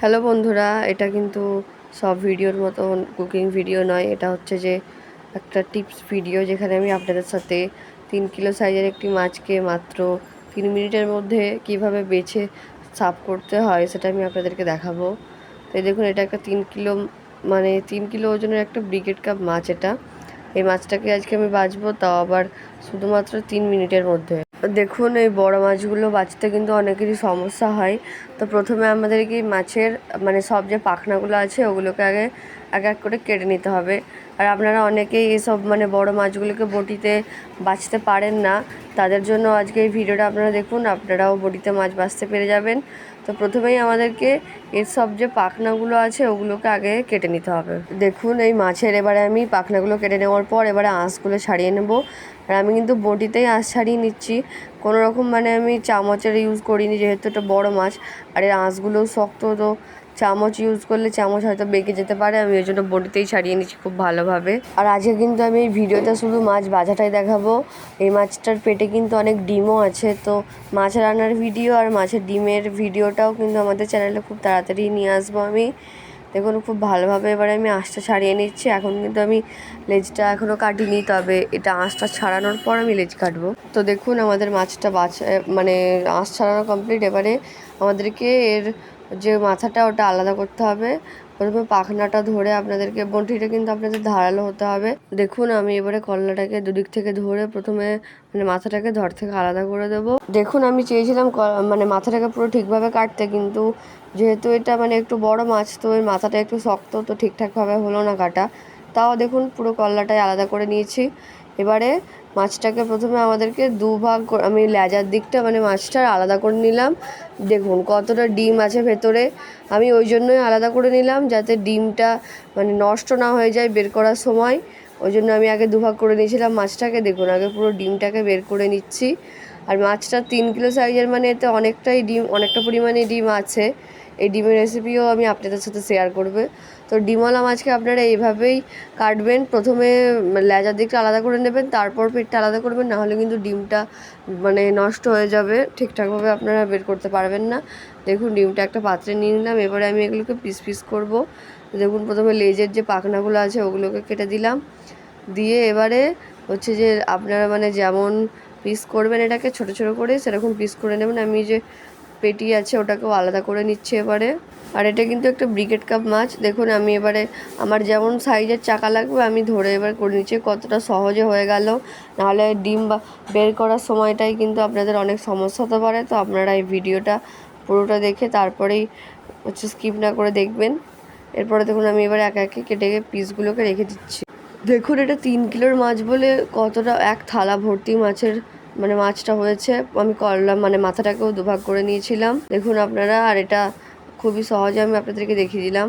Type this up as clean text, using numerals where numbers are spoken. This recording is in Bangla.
হ্যালো বন্ধুরা, এটা কিন্তু সব ভিডিওর মতন কুকিং ভিডিও নয়। এটা হচ্ছে যে একটা টিপস ভিডিও, যেখানে আমি আপনাদের সাথে 3 কিলো সাইজের একটি মাছকে মাত্র 3 মিনিটের মধ্যে কিভাবে বেছে সাফ করতে হয় সেটা আমি আপনাদেরকে দেখাবো। তো দেখুন, এটা একটা 3 কিলো, মানে 3 কিলো ওজনের একটা ব্রিগেড কাপ মাছ। এই মাছটাকে আজকে আমি বাছবো, তাও আবার শুধুমাত্র 3 মিনিটের মধ্যে। দেখুন, এই বড় মাছগুলো বাছতে কিন্তু অনেকেরই সমস্যা হয়। তো প্রথমে আমাদেরকে মাছের সব যে পাখনাগুলো আছে ওগুলোকে আগে এক এক করে কেটে নিতে হবে। আর আপনারা অনেকেই এসব বড় মাছগুলোকে বটিতে বাছতে পারেন না, তাদের জন্য আজকে এই ভিডিওটা আপনারা দেখুন, আপনারাও বটিতে মাছ বাছতে পেরে যাবেন। তো প্রথমেই আমাদেরকে এর সব যে পাখনাগুলো আছে ওগুলোকে আগে কেটে নিতে হবে। দেখুন, এই মাছের এবারে আমি পাখনাগুলো কেটে নেওয়ার পর এবারে আঁশগুলো ছাড়িয়ে নেব। আর আমি কিন্তু বটিতেই আঁশ ছাড়িয়ে নিচ্ছি, কোনো রকম আমি চামচের ইউজ করিনি, যেহেতু এটা বড় মাছ। আর এর আঁশগুলোও শক্ত, তো চামচ ইউজ করলে চামচ হয়তো বেঁকে যেতে পারে। আমি ওই জন্য বটিতেই ছাড়িয়ে নিচ্ছি খুব ভালোভাবে। আর আজকে কিন্তু আমি এই ভিডিওতে শুধু মাছ ভাজাটাই দেখাবো। এই মাছটার পেটে কিন্তু অনেক ডিমও আছে, তো মাছ রান্নার ভিডিও আর মাছের ডিমের ভিডিওটাও কিন্তু আমাদের চ্যানেলে খুব তাড়াতাড়ি নিয়ে আসবো আমি। দেখুন, খুব ভালোভাবে এবারে আমি আঁশটা ছাড়িয়ে নিচ্ছি। এখন কিন্তু আমি লেজটা এখনও কাটিনি, তবে এটা আঁশটা ছাড়ানোর পর আমি লেজ কাটবো। তো দেখুন, আমাদের মাছটা আঁশ ছাড়ানো কমপ্লিট। এবারে আমাদেরকে এর যে মাথাটা ওটা আলাদা করতে হবে। প্রথমে পাখনাটা ধরে আপনাদেরকে, বঁটিটা কিন্তু আপনাদের ধারালো হতে হবে। দেখুন, আমি এবারে কল্লাটাকে দুদিক থেকে ধরে প্রথমে মাথাটাকে ধর থেকে আলাদা করে দেবো। দেখুন, আমি চেয়েছিলাম মাথাটাকে পুরো ঠিকভাবে কাটতে, কিন্তু যেহেতু এটা একটু বড় মাছ, তো এর মাথাটা একটু শক্ত, তো ঠিকঠাকভাবে হলো না কাটা। তাও দেখুন, পুরো কল্লাটাই আলাদা করে নিয়েছি। এবারে মাছটাকে প্রথমে আমাদেরকে দুভাগ আমি লেজার দিকটা মাছটার আলাদা করে নিলাম। দেখুন কতটা ডিম আছে ভেতরে, আমি ওই জন্যই আলাদা করে নিলাম, যাতে ডিমটা নষ্ট না হয়ে যায় বের করার সময়। ওই জন্য আমি আগে দুভাগ করে নিয়েছিলাম মাছটাকে। দেখুন, আগে পুরো ডিমটাকে বের করে নিচ্ছি। আর মাছটা 3 কিলো সাইজের, এতে অনেকটা পরিমাণে ডিম আছে। এই ডিমের রেসিপিও আমি আপনাদের সাথে শেয়ার করবে। তো ডিমওয়ালা মাছকে আপনারা এইভাবেই কাটবেন। প্রথমে লেজার দিকটা আলাদা করে নেবেন, তারপর পেটটা আলাদা করবেন, নাহলে কিন্তু ডিমটা নষ্ট হয়ে যাবে, ঠিকঠাকভাবে আপনারা বের করতে পারবেন না। দেখুন, ডিমটা একটা পাত্রে নিয়ে নিলাম। এবারে আমি এগুলোকে পিস পিস করবো। দেখুন, প্রথমে লেজের যে পাখনাগুলো আছে ওগুলোকে কেটে দিলাম। দিয়ে এবারে হচ্ছে যে আপনারা যেমন পিস করবেন, এটাকে ছোট ছোট করে সেরকম পিস করে নেবেন। আমি যে পেটি আছে ওটাকেও আলাদা করে নিচ্ছি এবারে। আর এটা কিন্তু একটা ব্রিগেড কাপ মাছ। দেখুন, আমি এবারে আমার যেমন সাইজের চাকা লাগবে আমি ধরে এবার করে নিচ্ছি। কতটা সহজে হয়ে গেল, নাহলে ডিম বের করার সময়টাই কিন্তু আপনাদের অনেক সমস্যা হতে পারে। তো আপনারা এই ভিডিওটা পুরোটা দেখে তারপরেই স্কিপ না করে দেখবেন। এরপরে দেখুন, আমি এবার একে একে কেটে পিসগুলোকে রেখে দিচ্ছি। দেখুন, এটা 3 কিলোর মাছ বলে কতটা এক থালা ভর্তি মাছের মাছটা হয়েছে। আমি করলাম মাথাটাকেও দুভাগ করে নিয়েছিলাম। দেখুন আপনারা, আর এটা খুবই সহজে আমি আপনাদেরকে দেখিয়ে দিলাম।